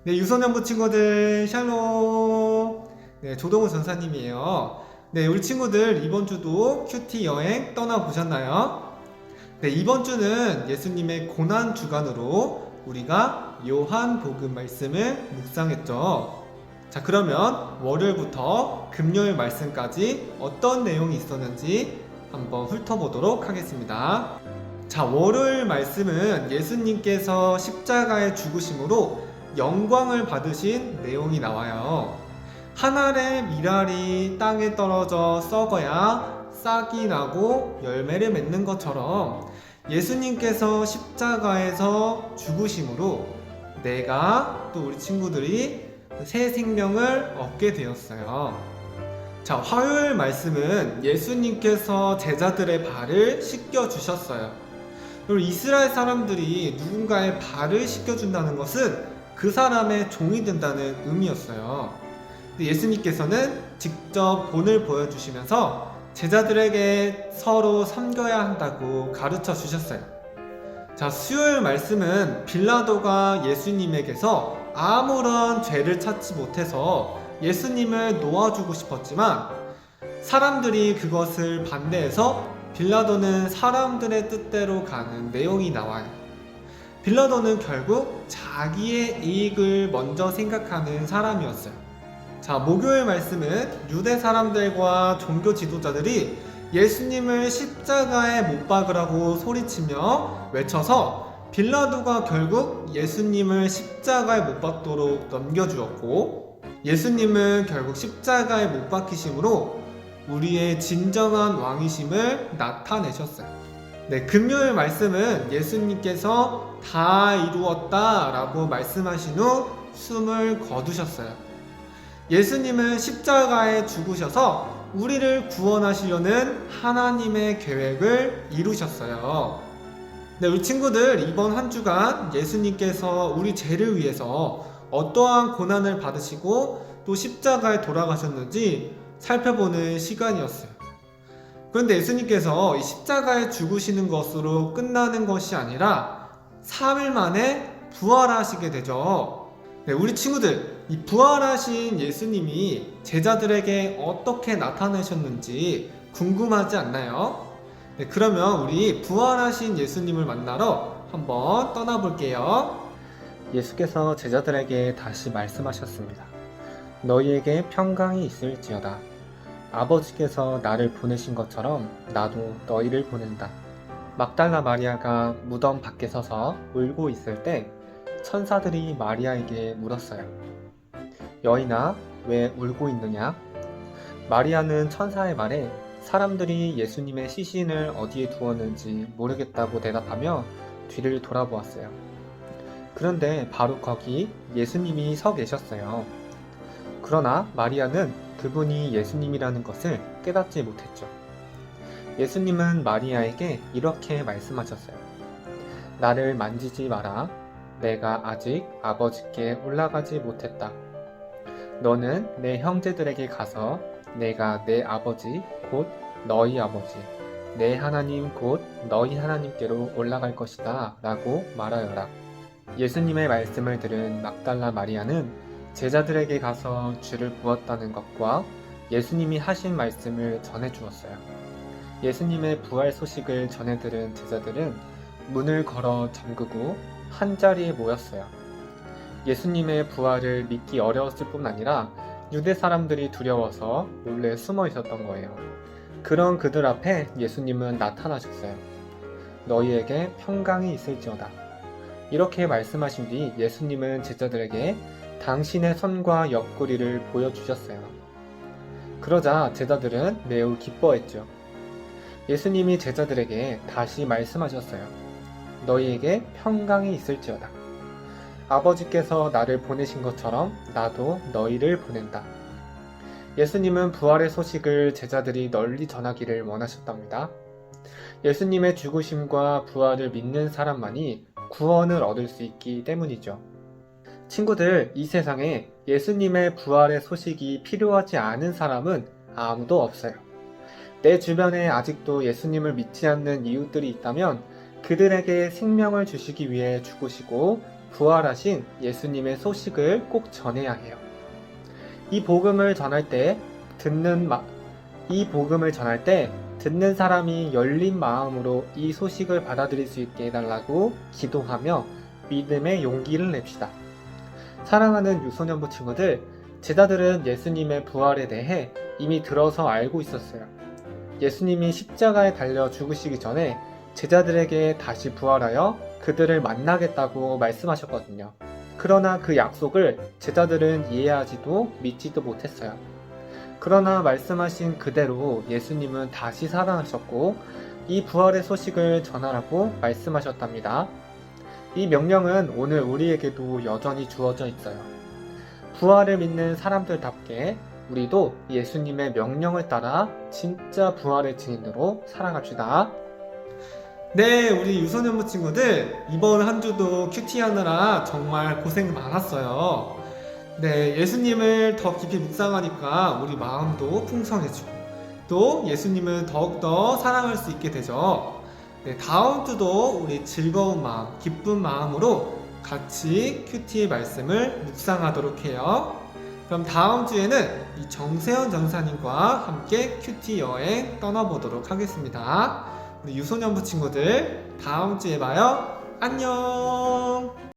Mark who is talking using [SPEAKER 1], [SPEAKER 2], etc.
[SPEAKER 1] 네, 유소년부 친구들 샬롬. 네, 조동우 전사님이에요. 네, 우리 친구들 이번 주도 큐티 여행 떠나보셨나요? 네, 이번 주는 예수님의 고난 주간으로 우리가 요한복음 말씀을 묵상했죠. 자, 그러면 월요일부터 금요일 말씀까지 어떤 내용이 있었는지 한번 훑어보도록 하겠습니다. 자, 월요일 말씀은 예수님께서 십자가의 죽으심으로 영광을 받으신 내용이 나와요. 한 알의 밀알이 땅에 떨어져 썩어야 싹이 나고 열매를 맺는 것처럼 예수님께서 십자가에서 죽으심으로 내가 또 우리 친구들이 새 생명을 얻게 되었어요. 자, 화요일 말씀은 예수님께서 제자들의 발을 씻겨 주셨어요. 그리고 이스라엘 사람들이 누군가의 발을 씻겨준다는 것은 그 사람의 종이 된다는 의미였어요. 근데 예수님께서는 직접 본을 보여주시면서 제자들에게 서로 섬겨야 한다고 가르쳐 주셨어요. 자, 수요일 말씀은 빌라도가 예수님에게서 아무런 죄를 찾지 못해서 예수님을 놓아주고 싶었지만 사람들이 그것을 반대해서 빌라도는 사람들의 뜻대로 가는 내용이 나와요. 빌라도는 결국 자기의 이익을 먼저 생각하는 사람이었어요. 자, 목요일 말씀은 유대 사람들과 종교 지도자들이 예수님을 십자가에 못 박으라고 소리치며 외쳐서 빌라도가 결국 예수님을 십자가에 못 박도록 넘겨주었고, 예수님은 결국 십자가에 못 박히심으로 우리의 진정한 왕이심을 나타내셨어요. 네, 금요일 말씀은 예수님께서 다 이루었다 라고 말씀하신 후 숨을 거두셨어요. 예수님은 십자가에 죽으셔서 우리를 구원하시려는 하나님의 계획을 이루셨어요. 네, 우리 친구들 이번 한 주간 예수님께서 우리 죄를 위해서 어떠한 고난을 받으시고 또 십자가에 돌아가셨는지 살펴보는 시간이었어요. 그런데 예수님께서 이 십자가에 죽으시는 것으로 끝나는 것이 아니라 3일 만에 부활하시게 되죠. 네, 우리 친구들, 이 부활하신 예수님이 제자들에게 어떻게 나타나셨는지 궁금하지 않나요? 네, 그러면 우리 부활하신 예수님을 만나러 한번 떠나볼게요.
[SPEAKER 2] 예수께서 제자들에게 다시 말씀하셨습니다. 너희에게 평강이 있을지어다. 아버지께서 나를 보내신 것처럼 나도 너희를 보낸다. 막달라 마리아가 무덤 밖에 서서 울고 있을 때 천사들이 마리아에게 물었어요. 여인아, 왜 울고 있느냐? 마리아는 천사의 말에 사람들이 예수님의 시신을 어디에 두었는지 모르겠다고 대답하며 뒤를 돌아보았어요. 그런데 바로 거기 예수님이 서 계셨어요. 그러나 마리아는 그분이 예수님이라는 것을 깨닫지 못했죠. 예수님은 마리아에게 이렇게 말씀하셨어요. 나를 만지지 마라. 내가 아직 아버지께 올라가지 못했다. 너는 내 형제들에게 가서 내가 내 아버지 곧 너희 아버지, 내 하나님 곧 너희 하나님께로 올라갈 것이다 라고 말하여라. 예수님의 말씀을 들은 막달라 마리아는 제자들에게 가서 쥐를 부었다는 것과 예수님이 하신 말씀을 전해 주었어요. 예수님의 부활 소식을 전해 들은 제자들은 문을 걸어 잠그고 한자리에 모였어요. 예수님의 부활을 믿기 어려웠을 뿐 아니라 유대 사람들이 두려워서 몰래 숨어 있었던 거예요. 그런 그들 앞에 예수님은 나타나셨어요. 너희에게 평강이 있을지어다. 이렇게 말씀하신 뒤 예수님은 제자들에게 당신의 손과 옆구리를 보여주셨어요. 그러자 제자들은 매우 기뻐했죠. 예수님이 제자들에게 다시 말씀하셨어요. 너희에게 평강이 있을지어다. 아버지께서 나를 보내신 것처럼 나도 너희를 보낸다. 예수님은 부활의 소식을 제자들이 널리 전하기를 원하셨답니다. 예수님의 죽으심과 부활을 믿는 사람만이 구원을 얻을 수 있기 때문이죠. 친구들, 이 세상에 예수님의 부활의 소식이 필요하지 않은 사람은 아무도 없어요. 내 주변에 아직도 예수님을 믿지 않는 이웃들이 있다면 그들에게 생명을 주시기 위해 죽으시고 부활하신 예수님의 소식을 꼭 전해야 해요. 이 복음을 전할 때 듣는 사람이 열린 마음으로 이 소식을 받아들일 수 있게 해달라고 기도하며 믿음의 용기를 냅시다. 사랑하는 유소년부 친구들, 제자들은 예수님의 부활에 대해 이미 들어서 알고 있었어요. 예수님이 십자가에 달려 죽으시기 전에 제자들에게 다시 부활하여 그들을 만나겠다고 말씀하셨거든요. 그러나 그 약속을 제자들은 이해하지도 믿지도 못했어요. 그러나 말씀하신 그대로 예수님은 다시 살아나셨고 이 부활의 소식을 전하라고 말씀하셨답니다. 이 명령은 오늘 우리에게도 여전히 주어져 있어요. 부활을 믿는 사람들답게 우리도 예수님의 명령을 따라 진짜 부활의 증인으로 살아갑시다.
[SPEAKER 1] 네, 우리 유소년부 친구들, 이번 한 주도 큐티 하느라 정말 고생 많았어요. 네, 예수님을 더 깊이 묵상하니까 우리 마음도 풍성해지고 또 예수님을 더욱더 사랑할 수 있게 되죠. 네, 다음 주도 우리 즐거운 마음, 기쁜 마음으로 같이 큐티의 말씀을 묵상하도록 해요. 그럼 다음 주에는 이 정세현 전사님과 함께 큐티 여행 떠나보도록 하겠습니다. 우리 유소년부 친구들 다음 주에 봐요. 안녕.